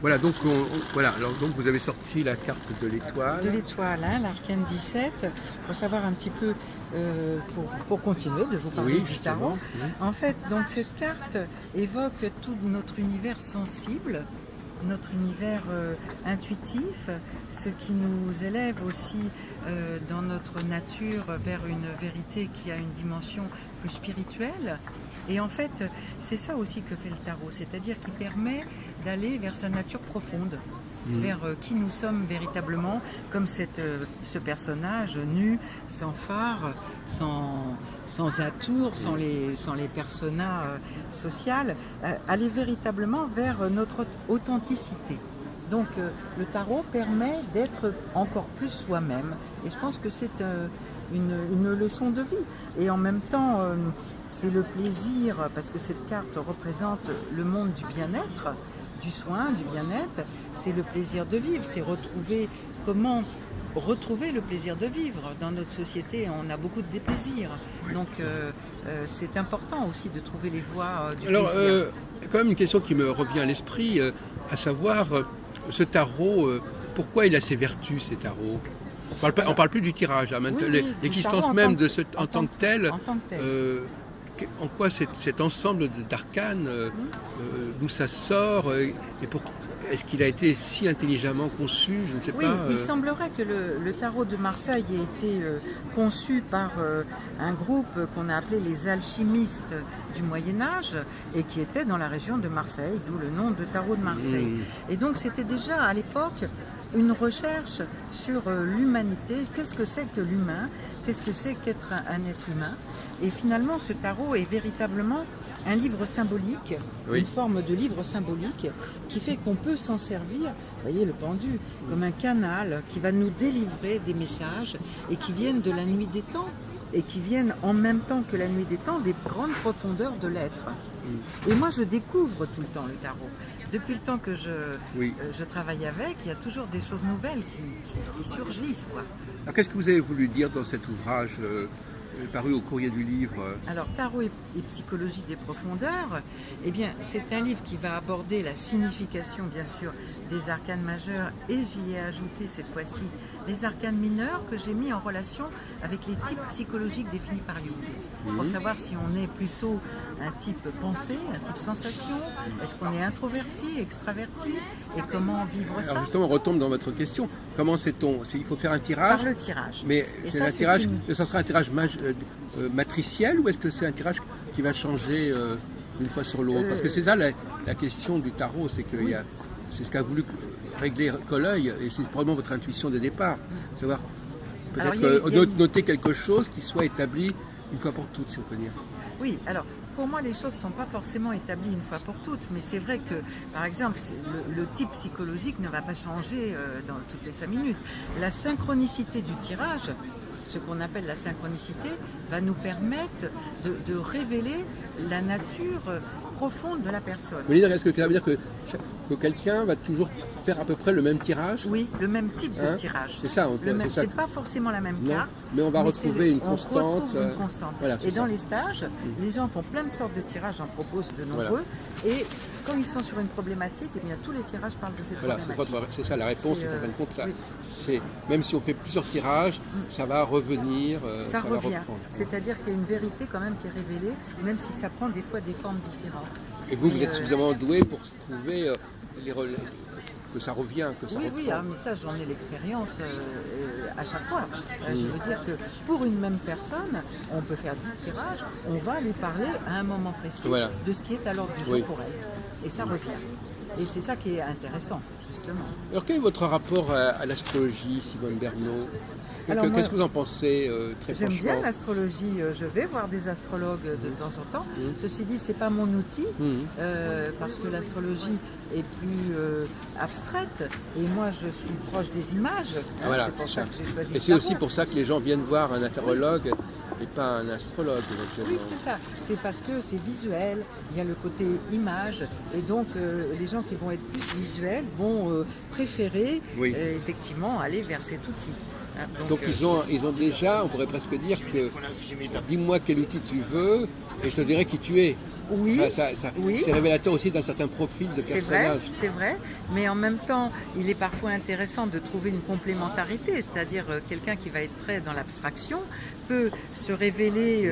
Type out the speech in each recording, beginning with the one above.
Voilà, donc voilà. Alors donc vous avez sorti la carte de l'étoile. De l'étoile, hein, l'arcane 17, pour savoir un petit peu, pour continuer de vous parler Oui, du justement. tarot. En fait, donc cette carte évoque tout notre univers sensible, notre univers intuitif, ce qui nous élève aussi dans notre nature vers une vérité qui a une dimension plus spirituelle. Et en fait, c'est ça aussi que fait le tarot, c'est-à-dire qu'il permet d'aller vers sa nature profonde, vers qui nous sommes véritablement, comme ce personnage nu, sans phare, sans atour, sans les personas sociales, aller véritablement vers notre authenticité. Donc le tarot permet d'être encore plus soi-même, et je pense que c'est une leçon de vie. Et en même temps, c'est le plaisir, parce que cette carte représente le monde du bien-être, du soin, du bien-être. C'est le plaisir de vivre, c'est comment retrouver le plaisir de vivre. Dans notre société, on a beaucoup de déplaisirs. Donc c'est important aussi de trouver les voies du Alors, plaisir. quand même une question qui me revient à l'esprit, à savoir, ce tarot, pourquoi il a ses vertus, ces tarots? On parle plus du tirage, hein, Oui, l'existence du même tarot en tant que tel. En tant que tel. En quoi cet ensemble d'arcanes, d'où ça sort, est-ce qu'il a été si intelligemment conçu? Je ne sais Oui, pas. il semblerait que le tarot de Marseille ait été conçu par un groupe qu'on a appelé les alchimistes du Moyen-Âge et qui était dans la région de Marseille, d'où le nom de tarot de Marseille. Et donc c'était déjà à l'époque une recherche sur l'humanité. Qu'est-ce que c'est que l'humain? Qu'est-ce que c'est qu'être un être humain? Et finalement, ce tarot est véritablement un livre symbolique, une forme de livre symbolique qui fait qu'on peut s'en servir, vous voyez le pendu, comme un canal qui va nous délivrer des messages et qui viennent de la nuit des temps et qui viennent en même temps que la nuit des temps des grandes profondeurs de l'être. Et moi je découvre tout le temps le tarot. Depuis le temps que je travaille avec, il y a toujours des choses nouvelles qui surgissent, quoi. Alors, qu'est-ce que vous avez voulu dire dans cet ouvrage paru au Courrier du Livre? Alors, Tarot et psychologie des profondeurs, eh bien, c'est un livre qui va aborder la signification, bien sûr, des arcanes majeurs, et j'y ai ajouté cette fois-ci les arcanes mineurs que j'ai mis en relation avec les types psychologiques définis par Jung, pour savoir si on est plutôt un type pensée, un type sensation, est-ce qu'on est introverti, extraverti, et comment vivre ça? Alors justement, on retombe dans votre question. Comment sait-on? Il faut faire un tirage. Par le tirage. Mais Et c'est ça, un tirage. une... Ça sera un tirage matriciel, ou est-ce que c'est un tirage qui va changer d'une fois sur l'autre? Parce que c'est ça la question du tarot, c'est que c'est ce qu'a voulu régler Coleuil, et c'est probablement votre intuition de départ, savoir peut-être noter quelque chose qui soit établi une fois pour toutes, si on peut dire. Oui, alors pour moi les choses ne sont pas forcément établies une fois pour toutes, mais c'est vrai que par exemple le type psychologique ne va pas changer dans toutes les 5 minutes. La synchronicité du tirage, ce qu'on appelle la synchronicité, va nous permettre de révéler la nature profonde de la personne. Est-ce que ça veut dire que quelqu'un va toujours faire à peu près le même tirage? Oui, le même type de tirage. C'est ça. C'est pas forcément la même carte. Mais on va retrouver une constante. On retrouve une constante. Voilà, et dans les stages, les gens font plein de sortes de tirages, j'en propose de nombreux. Voilà. Et quand ils sont sur une problématique, eh bien, tous les tirages parlent de cette problématique. C'est ça la réponse, en fin de compte. Même si on fait plusieurs tirages, ça va revenir. Ça revient. C'est-à-dire qu'il y a une vérité quand même qui est révélée, même si ça prend des fois des formes différentes. Et vous êtes suffisamment doué pour trouver que ça revient, que ça reprend. Oui, mais ça j'en ai l'expérience à chaque fois. Je veux dire que pour une même personne, on peut faire 10 tirages, on va lui parler à un moment précis de ce qui est à l'ordre du jour pour elle. Et ça revient. Et c'est ça qui est intéressant, justement. Alors quel est votre rapport à l'astrologie, Simone Bernot? Qu'est-ce que vous en pensez très franchement? J'aime bien l'astrologie, je vais voir des astrologues de temps en temps. Ceci dit, c'est pas mon outil, parce que l'astrologie est plus abstraite, et moi je suis proche des images, voilà, c'est pour ça que j'ai choisi. Et c'est aussi pour ça que les gens viennent voir un astrologue et pas un astrologue. Oui, c'est ça, c'est parce que c'est visuel, il y a le côté image, et donc les gens qui vont être plus visuels vont préférer effectivement aller vers cet outil. Donc ils ont déjà, on pourrait presque dire que dis-moi quel outil tu veux, Et je te dirais qui tu es. Oui, oui. C'est révélateur aussi d'un certain profil de personnage. C'est vrai, mais en même temps, il est parfois intéressant de trouver une complémentarité, c'est-à-dire quelqu'un qui va être très dans l'abstraction peut se révéler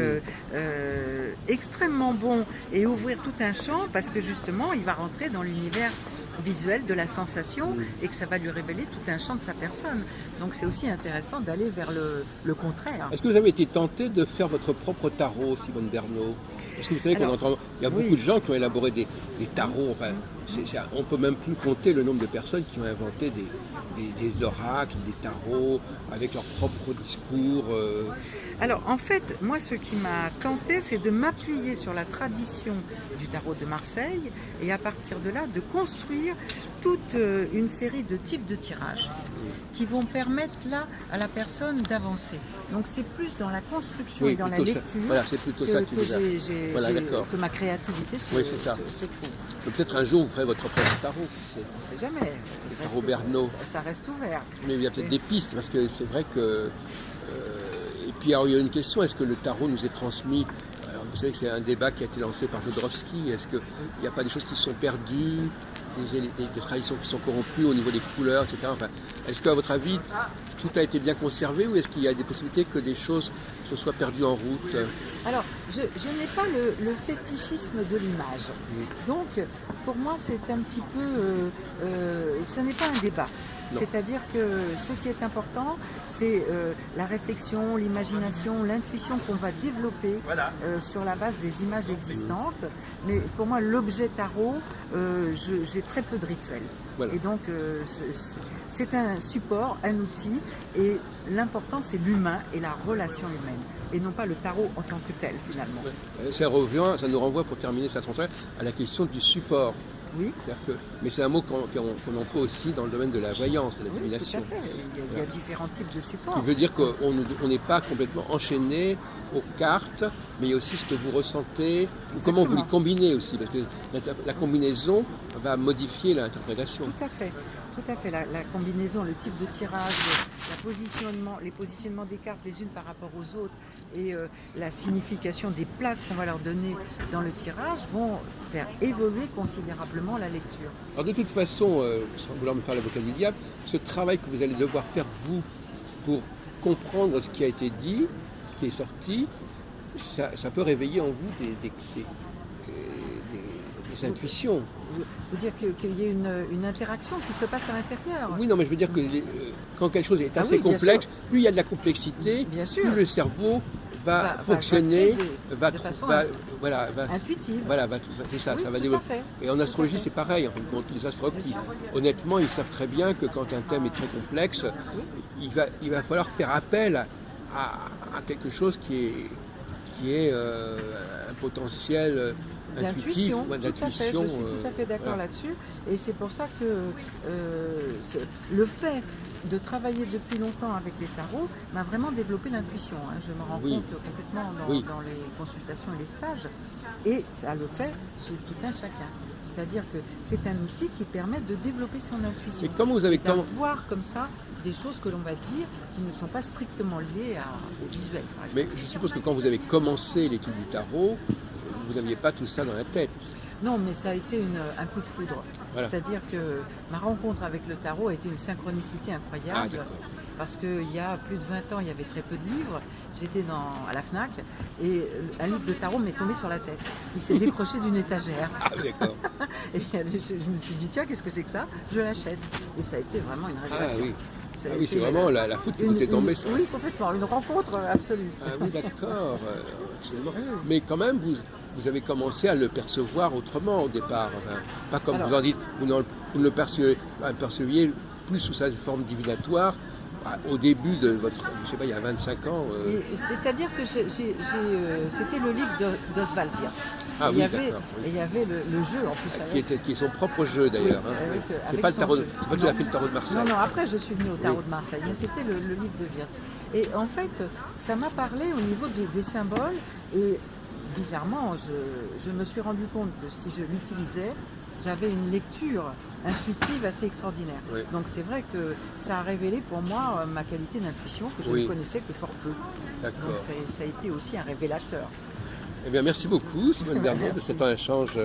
extrêmement bon et ouvrir tout un champ parce que justement, il va rentrer dans l'univers visuel de la sensation et que ça va lui révéler tout un champ de sa personne. Donc c'est aussi intéressant d'aller vers le contraire. Est-ce que vous avez été tenté de faire votre propre tarot, Simone Bernot? Parce que vous savez il y a beaucoup de gens qui ont élaboré des tarots, enfin, on ne peut même plus compter le nombre de personnes qui ont inventé des oracles, des tarots, avec leur propre discours. Alors en fait, moi ce qui m'a tenté, c'est de m'appuyer sur la tradition du tarot de Marseille et à partir de là, de construire toute une série de types de tirages qui vont permettre là à la personne d'avancer. Donc c'est plus dans la construction et dans la lecture c'est plutôt ça qui vous a... que ma créativité se trouve. Peut-être un jour vous ferez votre propre tarot. On ne sait jamais. Le tarot Bernot. Ça reste ouvert. Mais il y a peut-être des pistes parce que c'est vrai que... Et puis alors, il y a une question, est-ce que le tarot nous est transmis? Vous savez que c'est un débat qui a été lancé par Jodorowsky. Est-ce qu'il n'y a pas des choses qui sont perdues, des traditions qui sont corrompues au niveau des couleurs, etc. Enfin, est-ce qu'à votre avis, tout a été bien conservé ou est-ce qu'il y a des possibilités que des choses se soient perdues en route? Alors, je n'ai pas le fétichisme de l'image. Donc, pour moi, c'est un petit peu... ce n'est pas un débat. C'est-à-dire que ce qui est important, c'est la réflexion, l'imagination, l'intuition qu'on va développer sur la base des images existantes. Mais pour moi, l'objet tarot, j'ai très peu de rituels. Et donc, c'est un support, un outil. Et l'important, c'est l'humain et la relation humaine. Et non pas le tarot en tant que tel, finalement. Ça nous renvoie, pour terminer cette transfert, à la question du support. Oui. Mais c'est un mot qu'on emploie aussi dans le domaine de la voyance, de la divination. Tout à fait. Il y a différents types de supports. Ce qui veut dire qu'on n'est pas complètement enchaîné aux cartes, mais il y a aussi ce que vous ressentez, ou comment vous les combinez aussi, parce que la combinaison va modifier l'interprétation. Tout à fait. Tout à fait, la combinaison, le type de tirage, les positionnements des cartes les unes par rapport aux autres et la signification des places qu'on va leur donner dans le tirage vont faire évoluer considérablement la lecture. Alors de toute façon, sans vouloir me faire l'avocat du diable, ce travail que vous allez devoir faire vous pour comprendre ce qui a été dit, ce qui est sorti, ça peut réveiller en vous des intuitions. Vous dire qu'il y ait une interaction qui se passe à l'intérieur. Oui, non, mais je veux dire que quand quelque chose est assez complexe, plus il y a de la complexité, plus le cerveau va fonctionner, va intuitive. Voilà, c'est ça, ça va développer. Et en astrologie, c'est pareil. En fin de compte, les astrologues, honnêtement, ils savent très bien que quand un thème est très complexe, il va falloir faire appel à quelque chose qui est un potentiel d'intuition. Tout à fait, je suis tout à fait d'accord là-dessus. Et c'est pour ça que le fait de travailler depuis longtemps avec les tarots m'a vraiment développé l'intuition. Je me rends compte complètement dans les consultations et les stages. Et ça le fait chez tout un chacun. C'est-à-dire que c'est un outil qui permet de développer son intuition. Mais comment vous avez voir comme ça des choses que l'on va dire qui ne sont pas strictement liées au visuel, par exemple. Mais je suppose que quand vous avez commencé l'étude du tarot, vous n'aviez pas tout ça dans la tête. Non, mais ça a été un coup de foudre. Voilà. C'est-à-dire que ma rencontre avec le tarot a été une synchronicité incroyable. Parce qu'il y a plus de 20 ans, il y avait très peu de livres. J'étais à la FNAC et un livre de tarot m'est tombé sur la tête. Il s'est décroché d'une étagère. Ah, d'accord. Et je me suis dit, tiens, qu'est-ce que c'est que ça? Je l'achète. Et ça a été vraiment une révélation. Ah oui. C'est vraiment la foudre qui vous est tombée. Oui, complètement. Une rencontre absolue. Ah oui, d'accord. Mais quand même, vous avez commencé à le percevoir autrement au départ. Enfin, pas comme vous en dites, vous ne le perceviez plus sous sa forme divinatoire au début de votre, je sais pas, il y a 25 ans. C'est-à-dire que c'était le livre d'Oswald Wirth. Ah oui, d'accord. Et il y avait le jeu en plus. Qui est son propre jeu d'ailleurs. C'est pas tout à fait le tarot de Marseille. Non, après je suis venue au tarot de Marseille, mais c'était le livre de Wirth. Et en fait, ça m'a parlé au niveau des symboles et bizarrement, je me suis rendu compte que si je l'utilisais, j'avais une lecture intuitive assez extraordinaire. Oui. Donc c'est vrai que ça a révélé pour moi ma qualité d'intuition que je ne connaissais que fort peu. D'accord. Donc ça a été aussi un révélateur. Eh bien, merci beaucoup, Simone Bernier, de Merci. cet échange